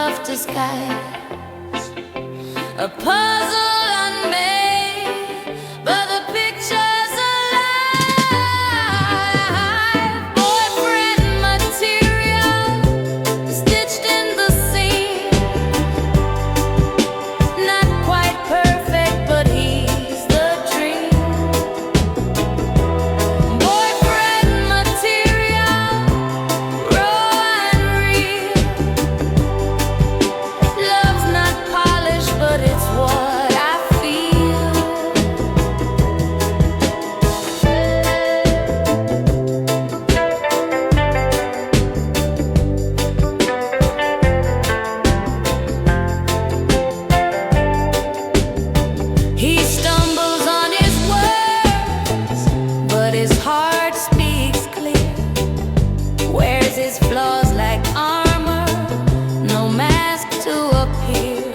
soft skies, a puzzle unmade, but the picture's alive. Boyfriend material stitched in the seam, not quite perfect, but he's the dream. Boyfriend material, raw and real. Love's not polished, but it's what I feel. He stumbles on his words, but his heart speaks clear. Wears his flaws like armor, no mask to appear.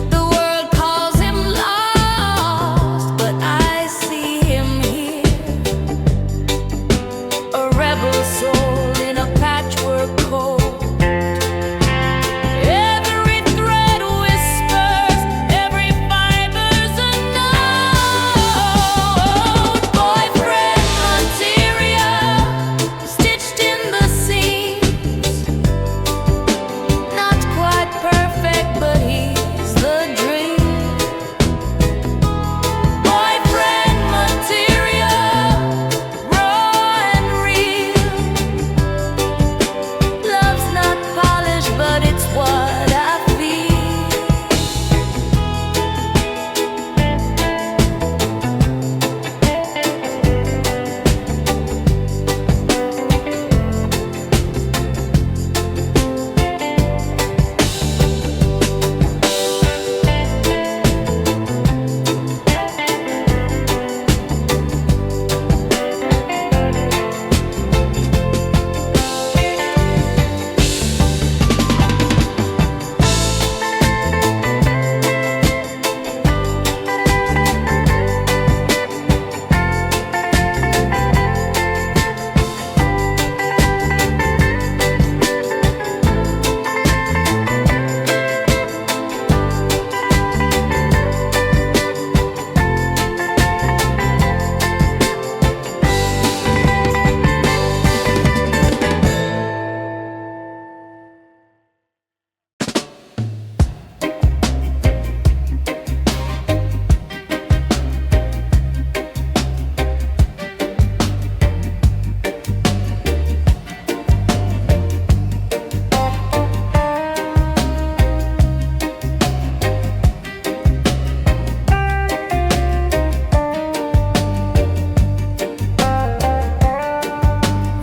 The world calls him lost, but I see him here. A rebel soul in a patchwork coat. Every thread whispers, every fiber's a note. Boyfriend material stitched in the seams, not quite perfect, but he's the dream. Boyfriend material, raw and real. Love's not polished, but it's what I feel.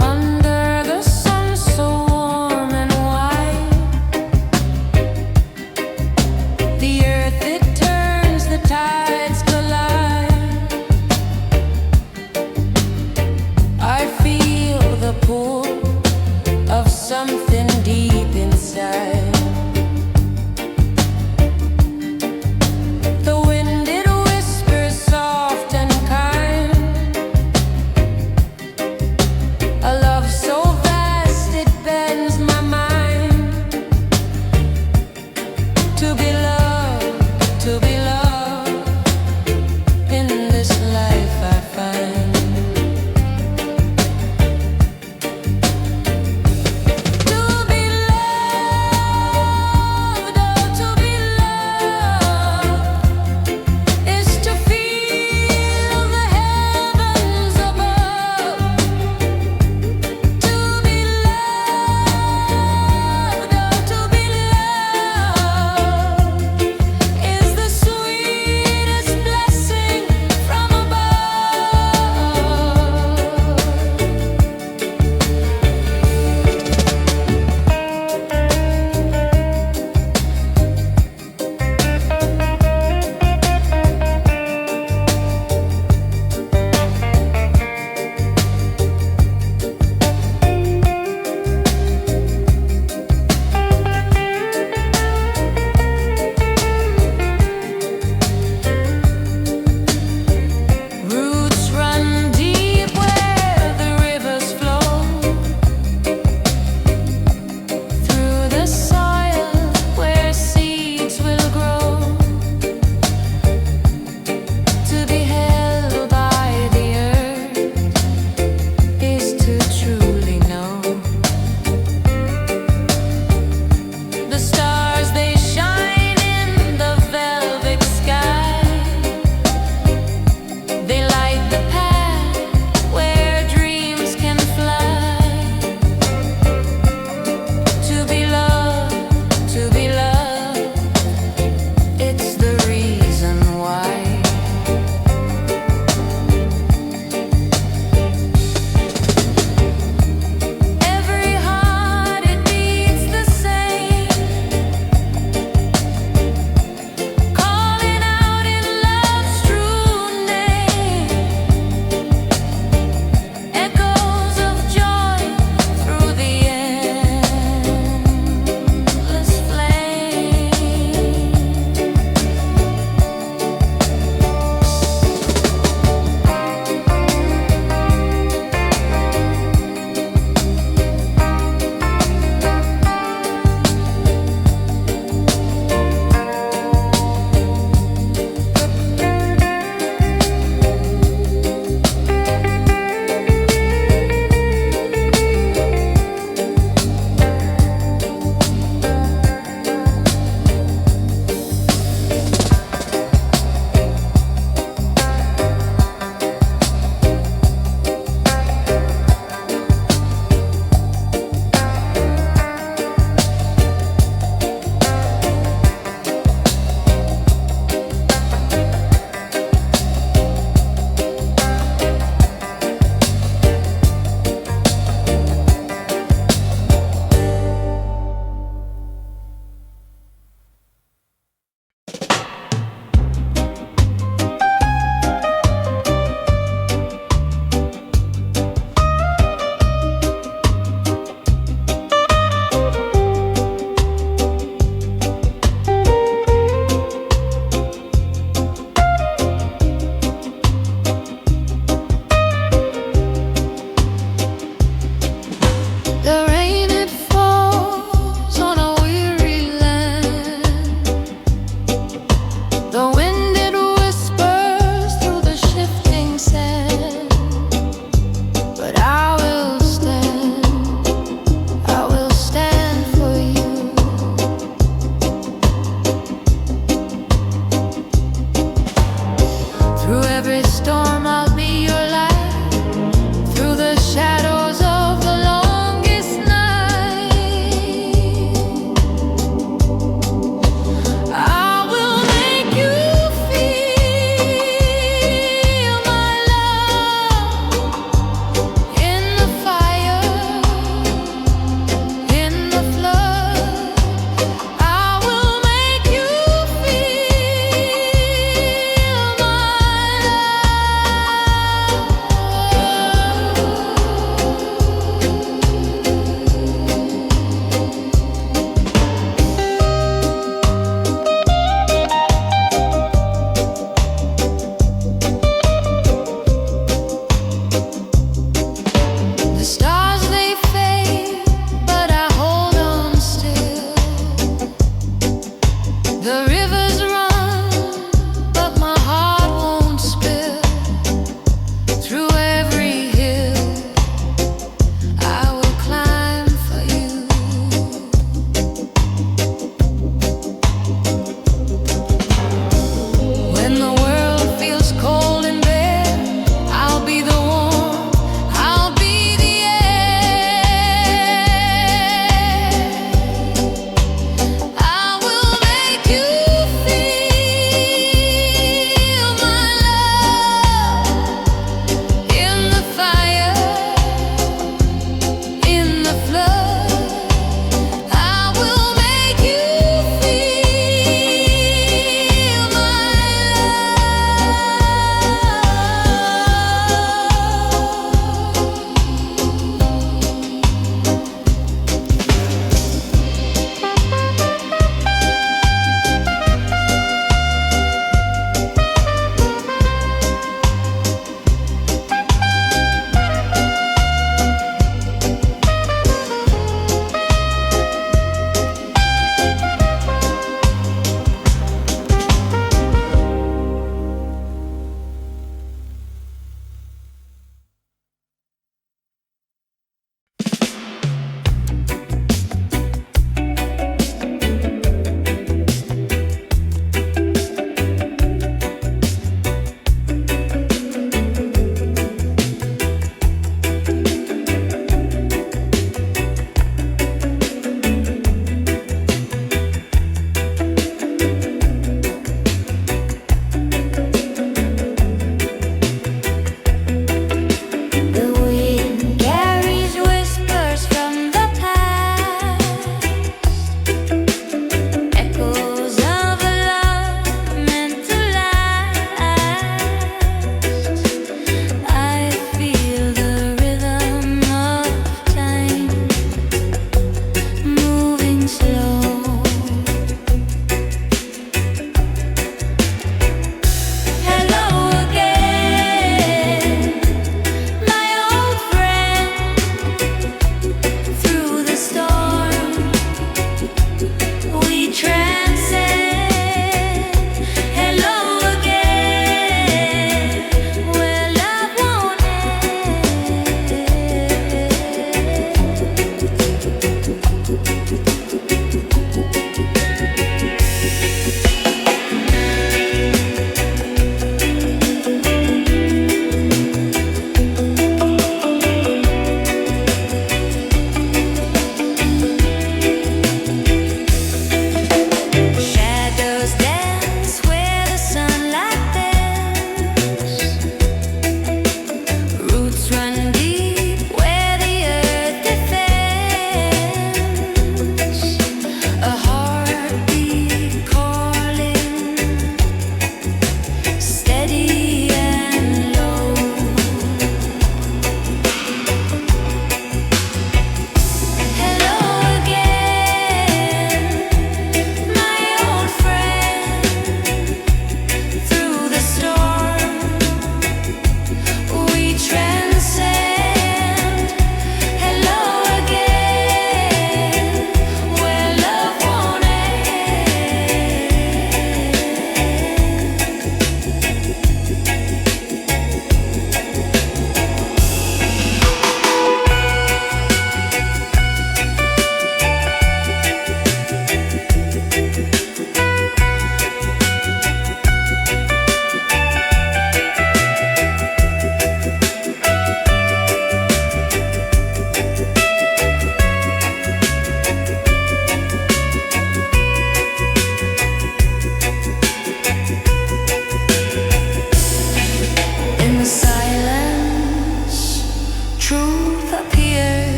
Under the sun so warm and white, the earth it turns, the tides collide. I feel the pull of something deep inside. The wind it whispers soft and kind. A love so vast it bends my mind. To be loved in this life I find. To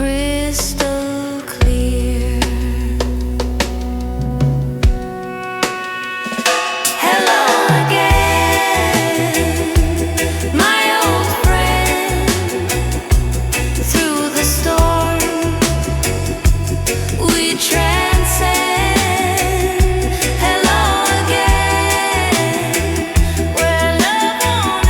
crystal clear. Hello again, my old friend. Through the storm, we transcend. Hello again, where love won't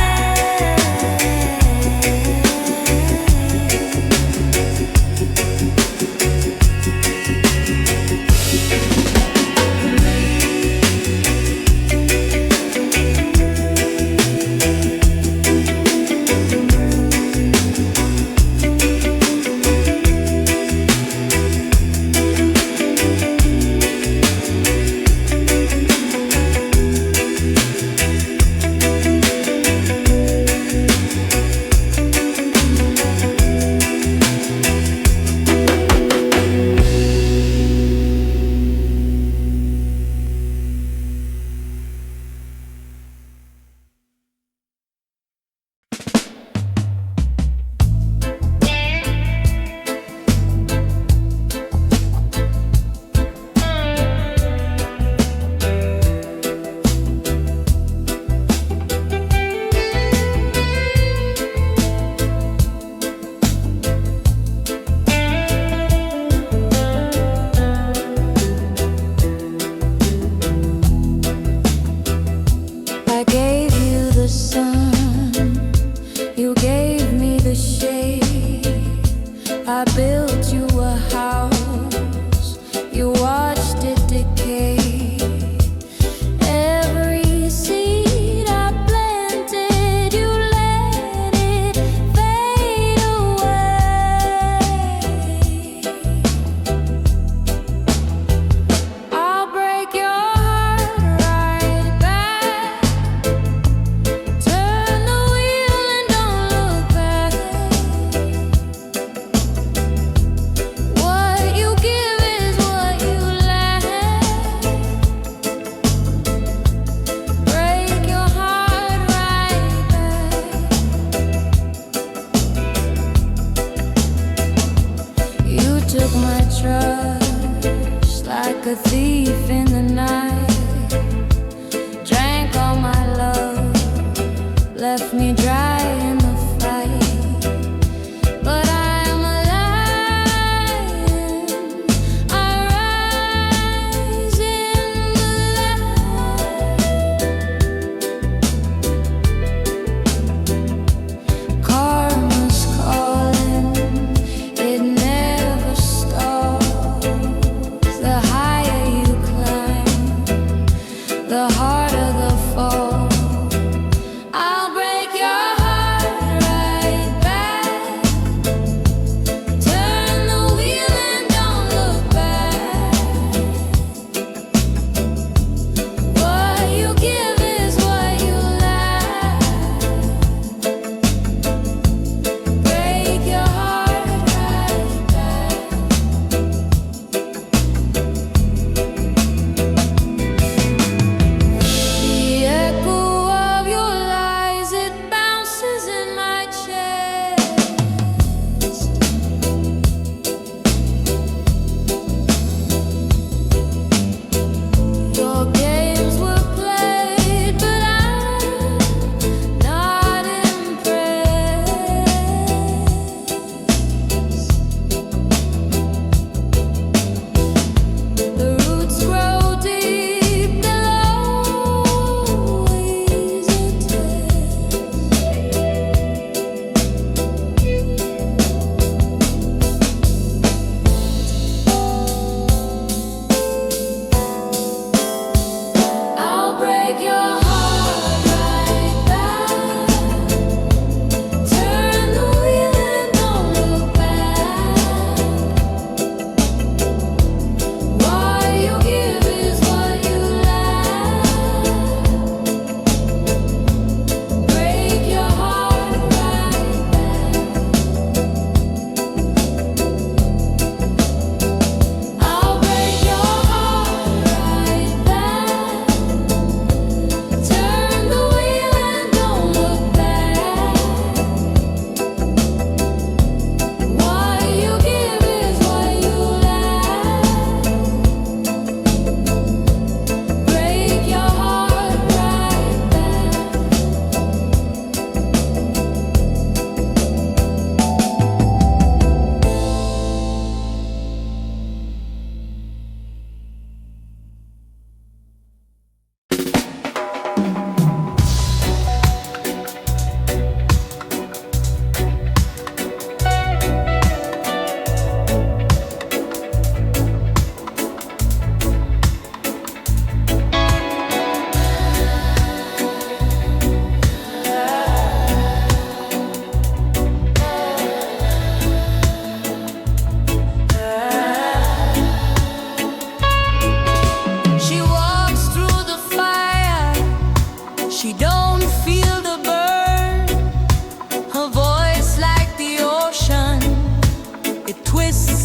I gave you the sun, you gave me the shade. I built you a house, you watched it decay. Every seed I planted, you let it fade away. I'll break your heart right back. Turn the wheel and don't look back. What you give is what you lack. Break your heart right back. You took my trust like a thief in the night. Drank all my love, left me dry in the fight. But I'm a lion, I rise in the light. Karma's calling, it never stops. The higher you climb, the harder the fall. I'll break your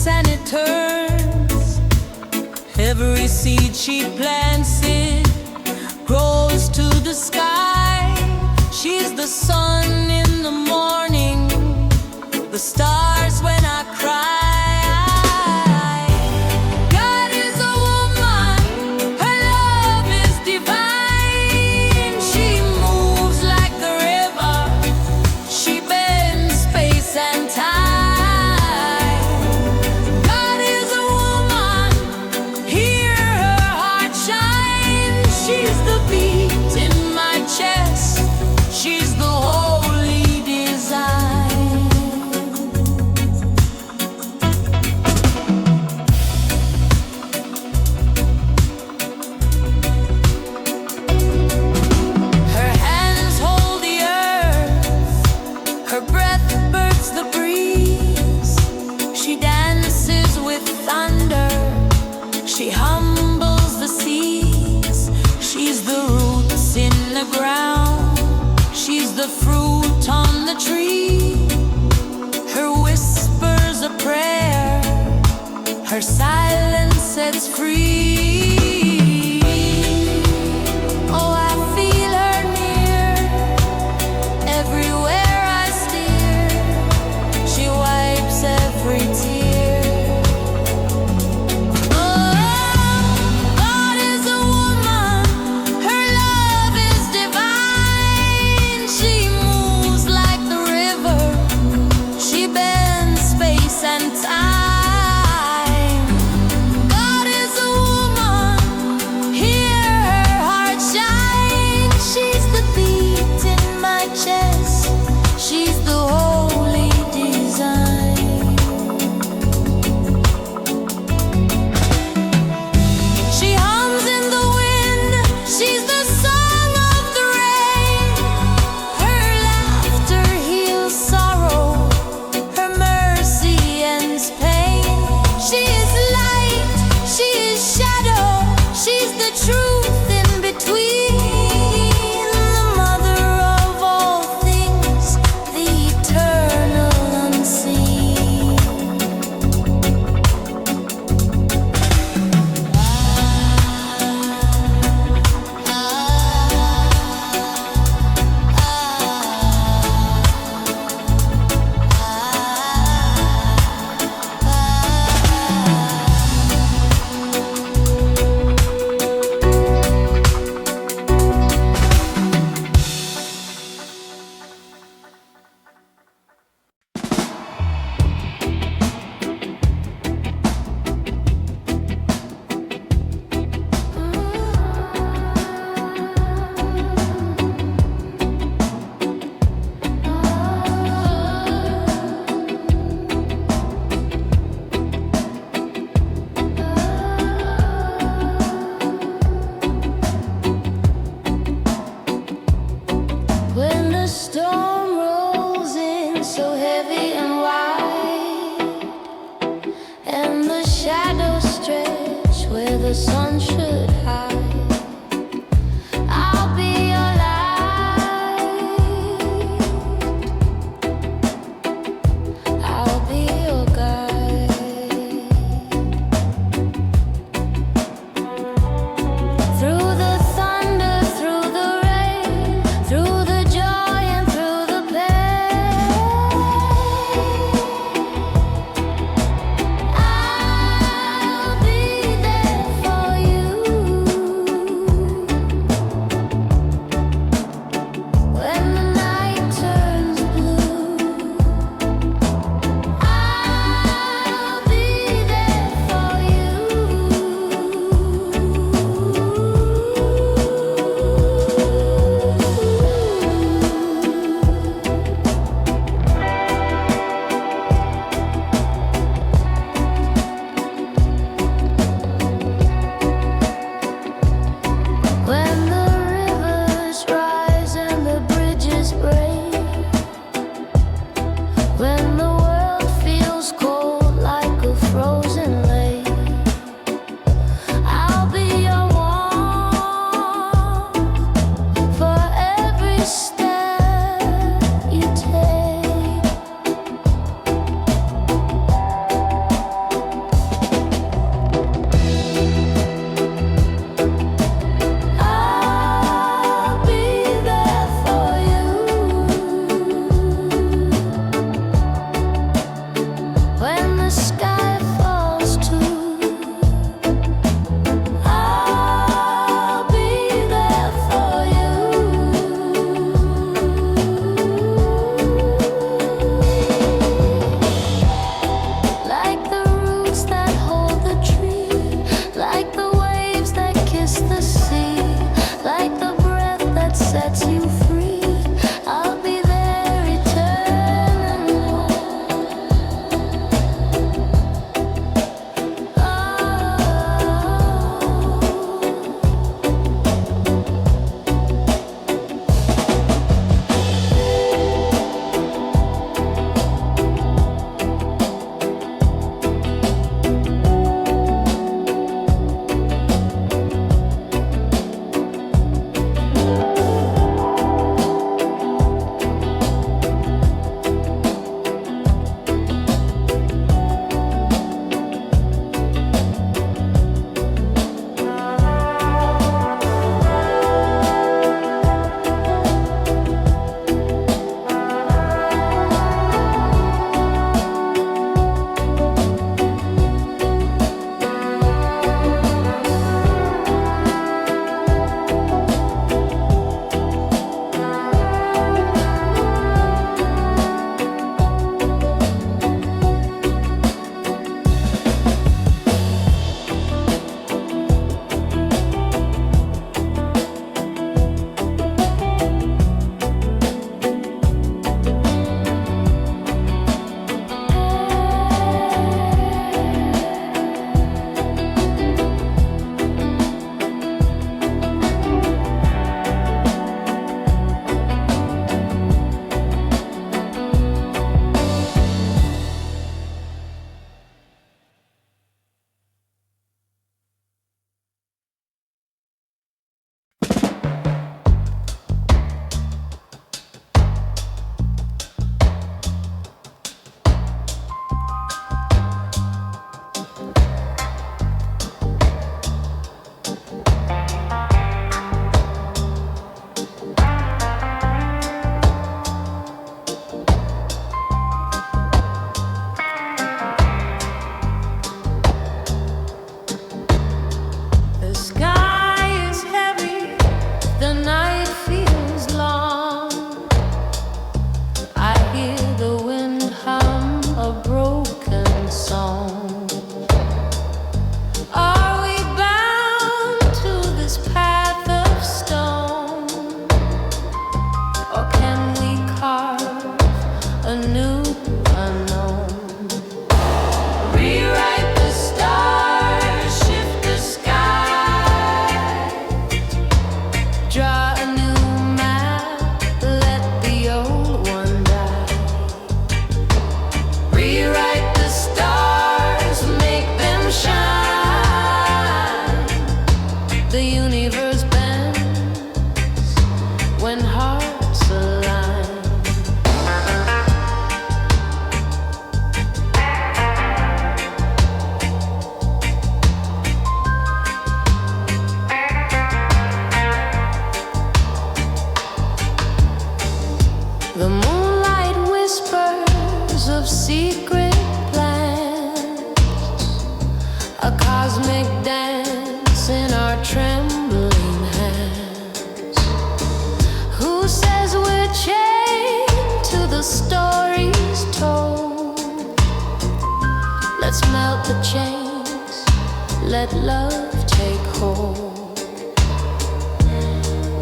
twists and it turns. Every seed she plants it grows to the sky. She's the sun in the morning, the stars when I cry. God is a woman, her love is divine. She moves like the river, she bends space and time. God is a woman, hear her heart shine. She's the beat in my chest, she's the holy design. Her hands hold the earth, her breath birds the breeze. She dances with thunder, she humbles the seas. She's the roots in the ground, she's the fruit on the tree. Her whispers a prayer, her silence sets free. Oh, I feel her near, everywhere I steer. She wipes every tear. God is a woman, her love is divine. She moves like the river, she bends space and time. God is a woman, hear her heart shine. She's the beat in my chest, she's the holy design. She hums in the wind, she's the song of the rain. Her laughter heals sorrow, her mercy ends pain. She is light, she is shadow, she's the truth in between. The mother of all things, the eternal unseen. When the storm rolls in so heavy and wide, and the shadows stretch where the sun should hide, I'll be your light, I'll be your guide. Through the thunder, through the rain, through the joy and through the pain, I out the chains, let love take hold.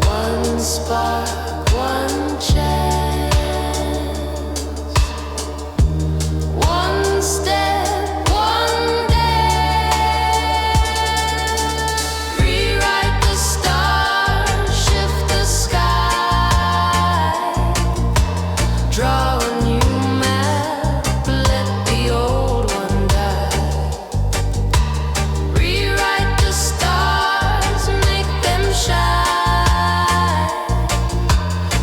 One spark, one chance, one step, one dance. Rewrite the stars, shift the sky, draw a new map, let the old one die. Rewrite the stars, make them shine.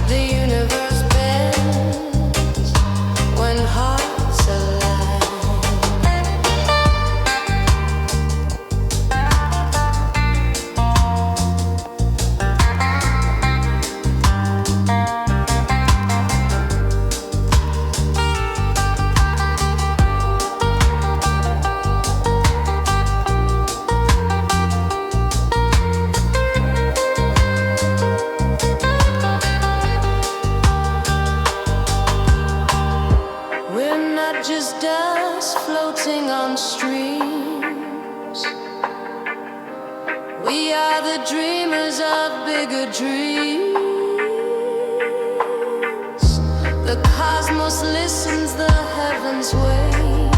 The universe bends when hearts align. We're not just dust floating on streams. We are the dreamers of bigger dreams. The cosmos listens, the heavens wait.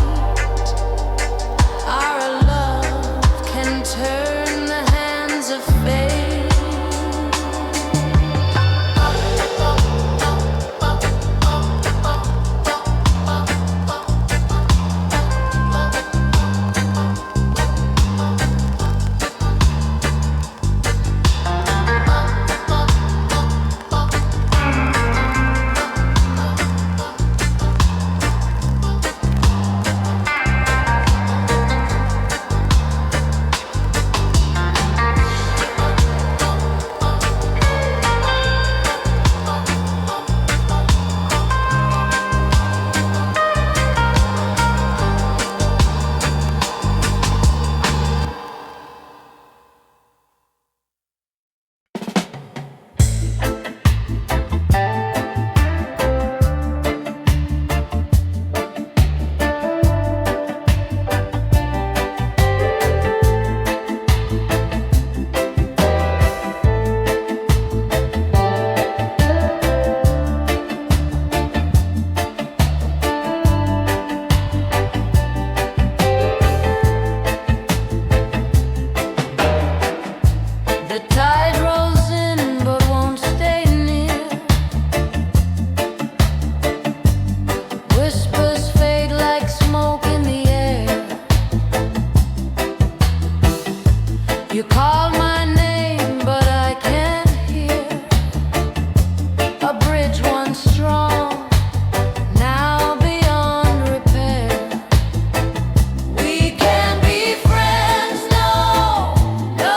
Our love can turn the hands of fate. The tide rolls in but won't stay near. Whispers fade like smoke in the air. You call my name but I can't hear. A bridge once strong, now beyond repair. We can't be friends, no, no,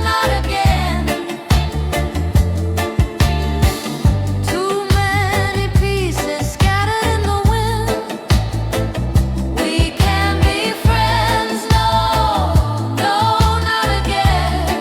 not again. Too many pieces scattered in the wind. We can't be friends, no, no, not again.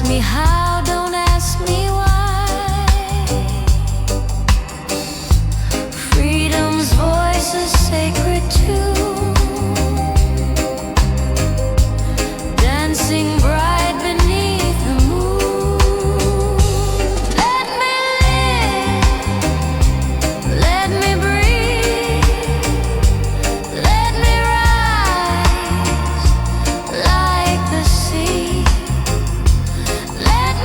ask me how, don't ask me why. Freedom's voice is sacred too, dancing bright beneath the moon. Let me live, let me breathe, let me rise like the sea. Let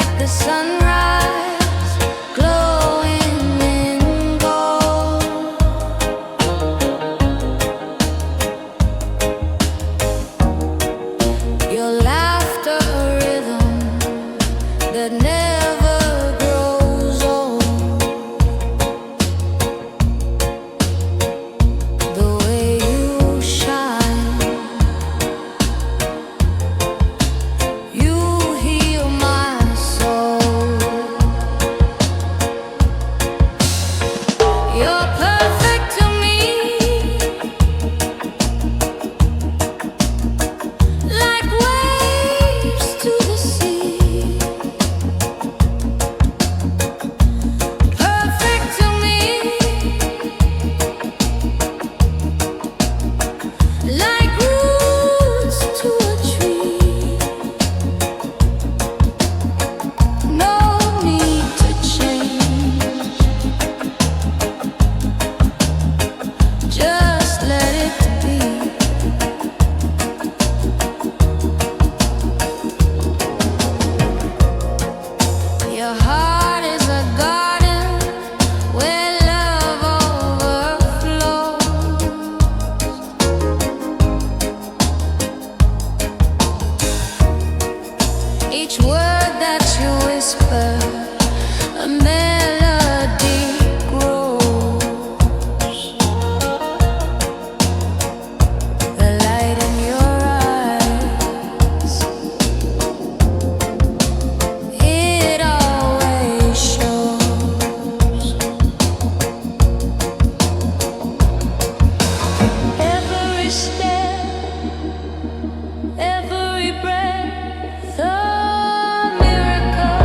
like the sunrise, glowing in gold. Your laughter, a rhythm that never grows old. The way you shine, you heal my soul. You're perfect to me, like waves to the sea. Perfect to me, like roots to a tree. No need to change, just let it be. Your heart is a garden where love overflows. Each word that you whisper, a melody grows. The light in your eyes, it always shows. Every step, every breath, a miracle.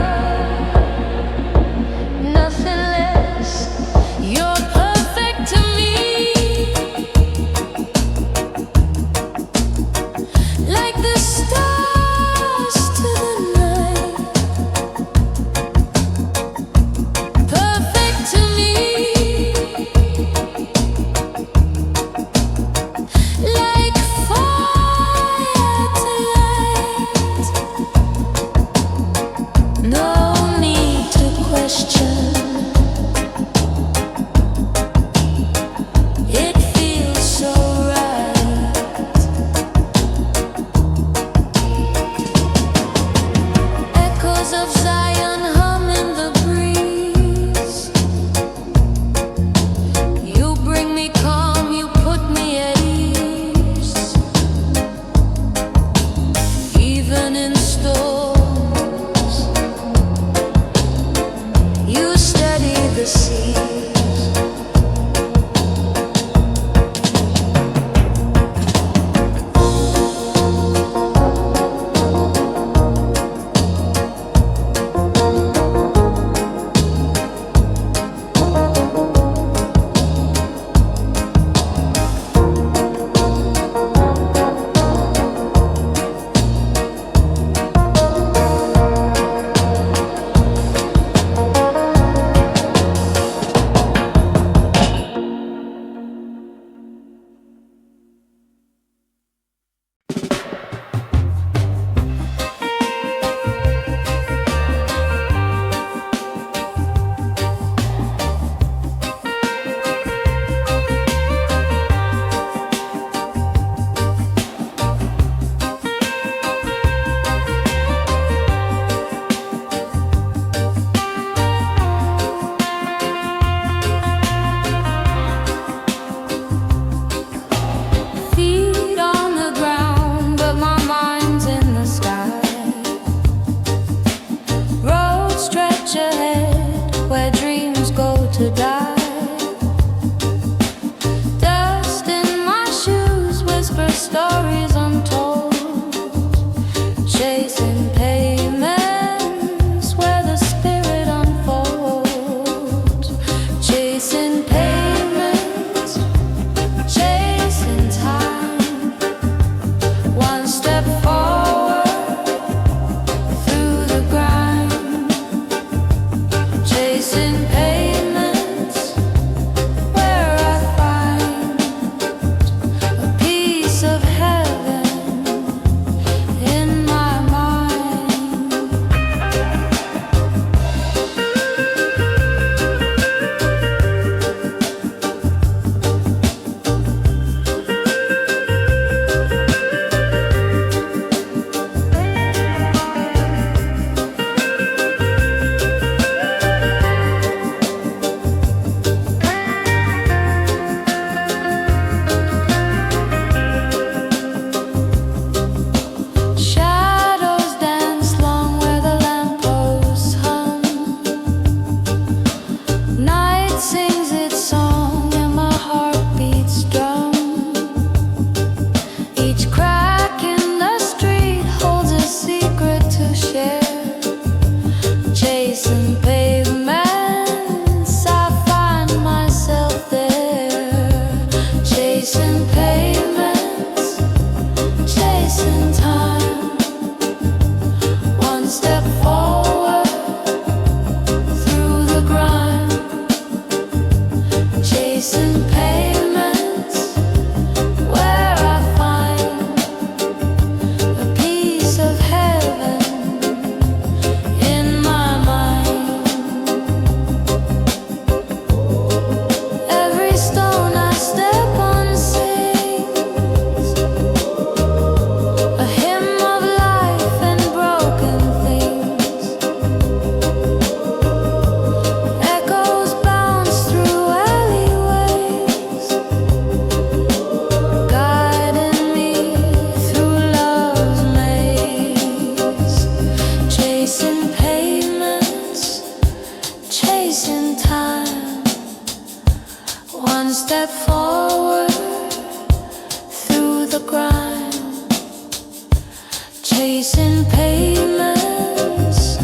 chasing payments,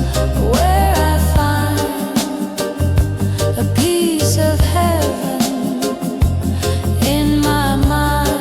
where I find a piece of heaven in my mind.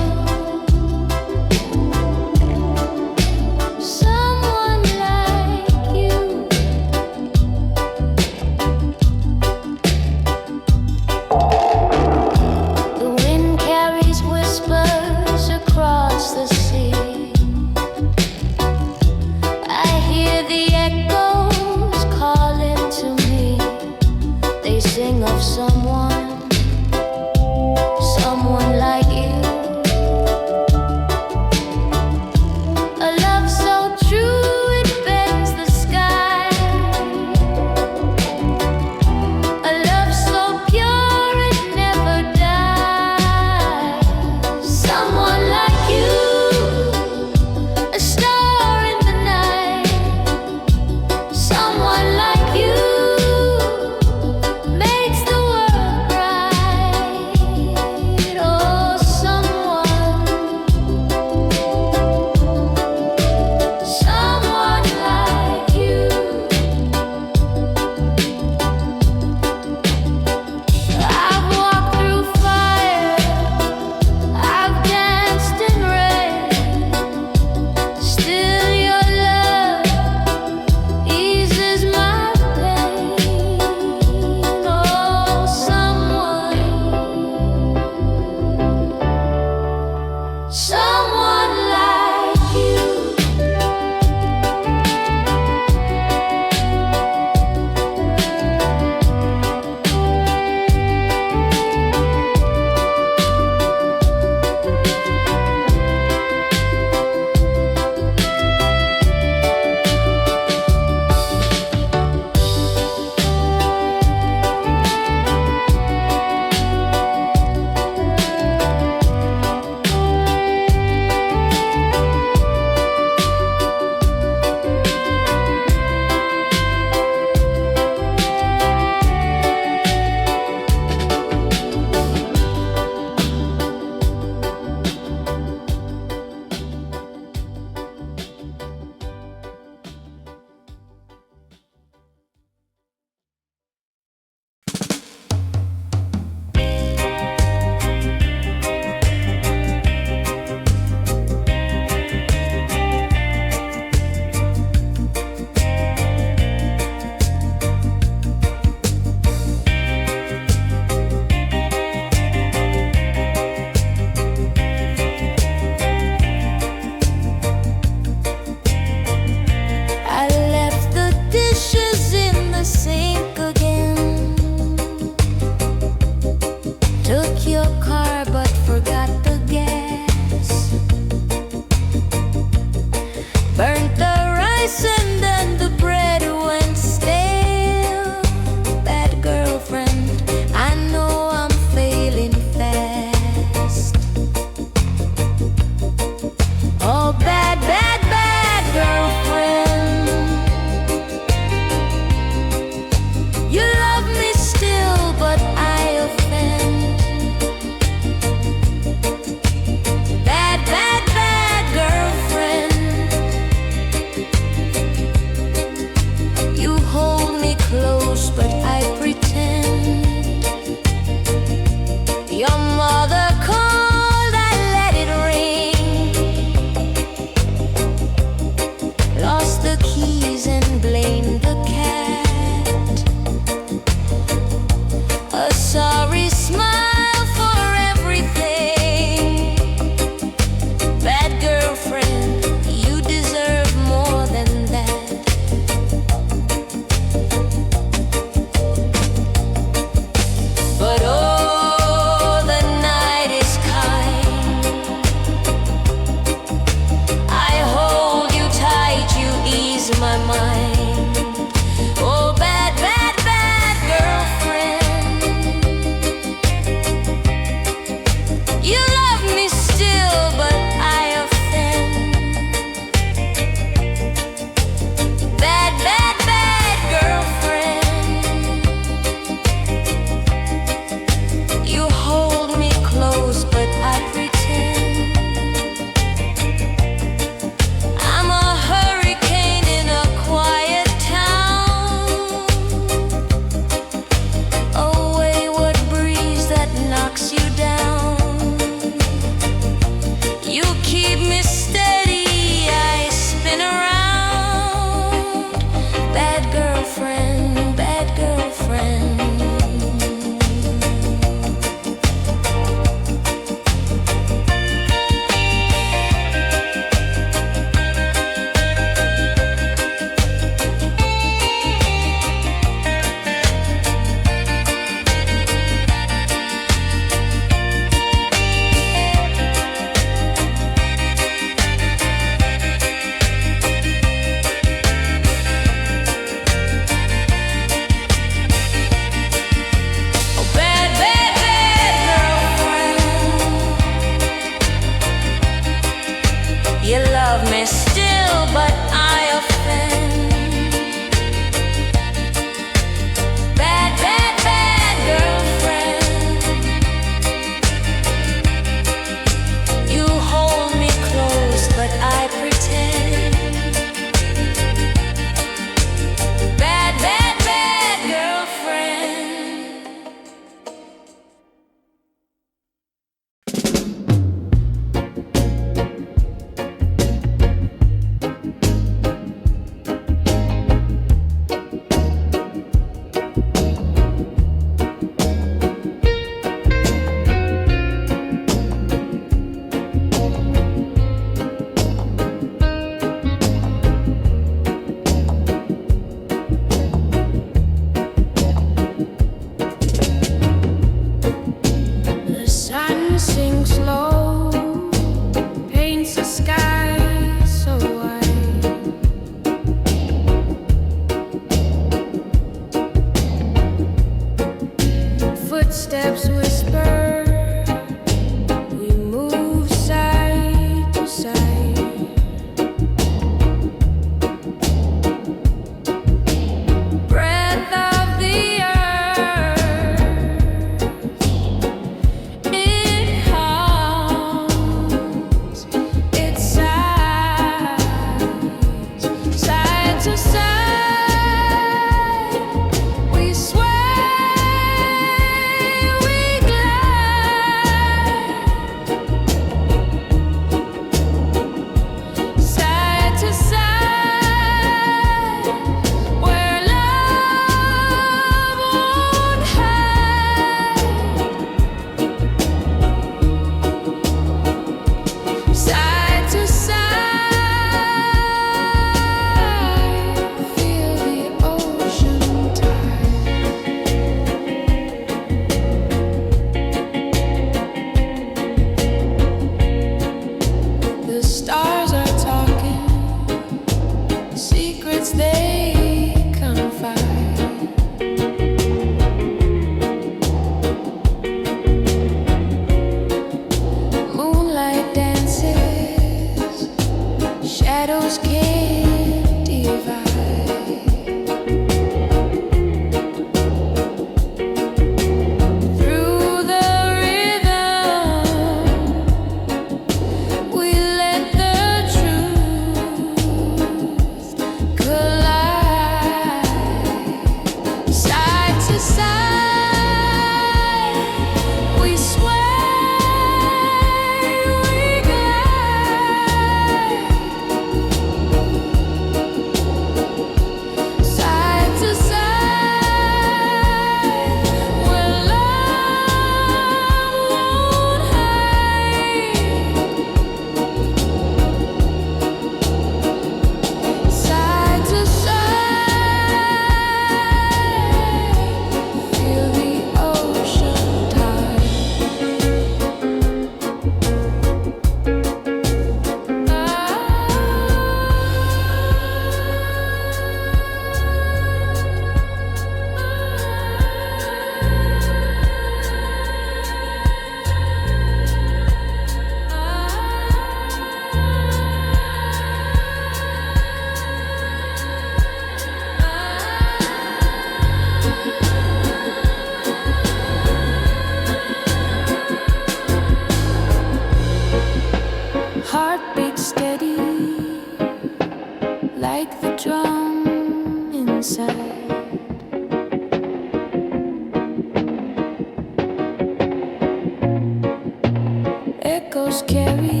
shadows carry